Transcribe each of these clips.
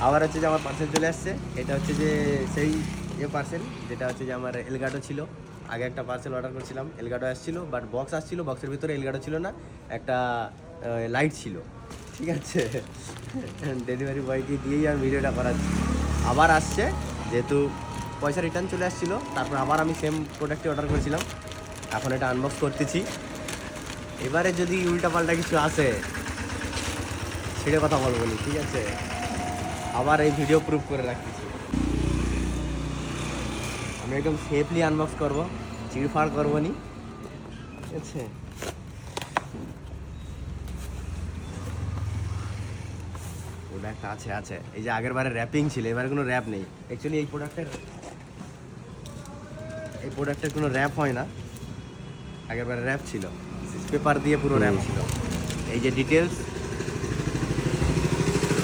আবার হচ্ছে যে আমার পার্সেল চলে আসছে। এটা হচ্ছে যে সেই পার্সেল যেটা হচ্ছে যে আমার এলগাডো ছিল। আগে একটা পার্সেল অর্ডার করেছিলাম, এলগাডো আসছিলো, বাট বক্স আসছিলো, বক্সের ভিতরে এলগাডো ছিল না, একটা লাইট ছিল। ঠিক আছে, ডেলিভারি বয়কে দিয়েই আমি ভিডিওটা করাচ্ছি। আবার আসছে, যেহেতু পয়সা রিটার্ন চলে আসছিলো, তারপর আবার আমি সেম প্রোডাক্টটি অর্ডার করেছিলাম। এখন এটা আনবক্স করতেছি। এবারে যদি উল্টাপাল্টা কিছু আসে সেটা কথা বলবো নি, ঠিক আছে? আবার এই ভিডিও প্রুফ করে রাখতেছি। আমি একদম সেফলি আনবক্স করবো, চিড়ফাড় করবো নি, ঠিক আছে? প্রোডাক্ট আছে আছে, এই যে আগের বারে র্যাপিং ছিল, এবারে কোনো র্যাপ নেই। অ্যাকচুয়ালি এই প্রোডাক্টের কোনো র্যাপ হয় না, আগের বারে র্যাপ ছিল, পেপার দিয়ে পুরো র্যাপ ছিল। এই যে ডিটেলস,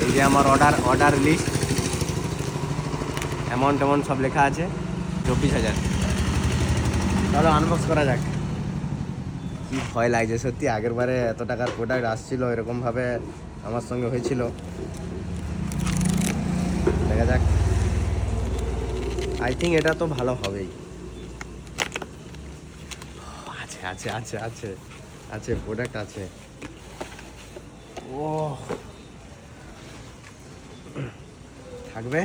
এই যে আমার অর্ডার লিস্ট, অ্যামাউন্ট সব লেখা আছে, 24,000। তাহলে আনবক্স করা যাক। কি ভয় লাগছে সত্যি, আগের বারে এত টাকার প্রোডাক্ট আসছিল, এরকমভাবে আমার সঙ্গে হয়েছিল। দেখা যাক, আই থিঙ্ক এটা তো ভালো হবেই। আছে আছে আছে আছে আছে, প্রোডাক্ট আছে। ও থাকবে,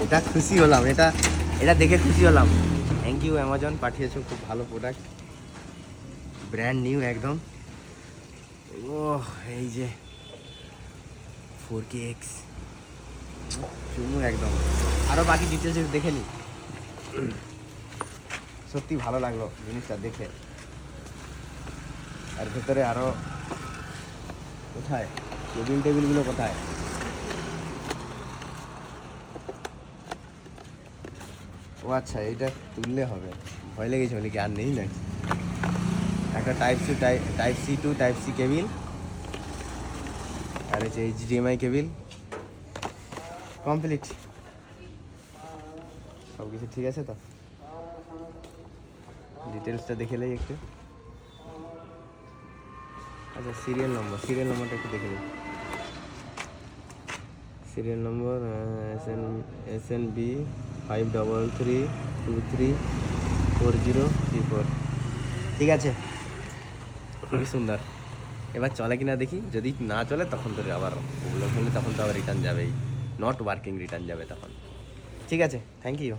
এটা খুশি হলাম, এটা দেখে খুশি হলাম। থ্যাংক ইউ অ্যামাজন, পাঠিয়েছো, খুব ভালো প্রোডাক্ট, ব্র্যান্ড নিউ একদম। ও এই যে 4KX চুমু একদম। আরও বাকি ডিটেলস দেখে নি, সত্যি ভালো লাগলো জিনিসটা দেখে। আর ভেতরে আরও কোথায় টেবিলগুলো কোথায়? ও আচ্ছা, এইটা তুললে হবে, ভয় লেগেছে বলে কি আর নেই না। একটা type C to type C cable, আর হচ্ছে HDMI কেবিল, কমপ্লিট সব কিছু ঠিক আছে তো? ডিটেলসটা দেখে নেই একটু। আচ্ছা, সিরিয়াল নম্বরটা একটু দেখে নিই। Serial number SNB 533234034। ঠিক আছে, খুবই সুন্দর। এবার চলে কিনা দেখি, যদি না চলে তখন তো আবার প্রবলেম হলে তখন তো আবার রিটার্ন যাবেই, নট ওয়ার্কিং রিটার্ন যাবে তখন। ঠিক আছে, থ্যাংক ইউ।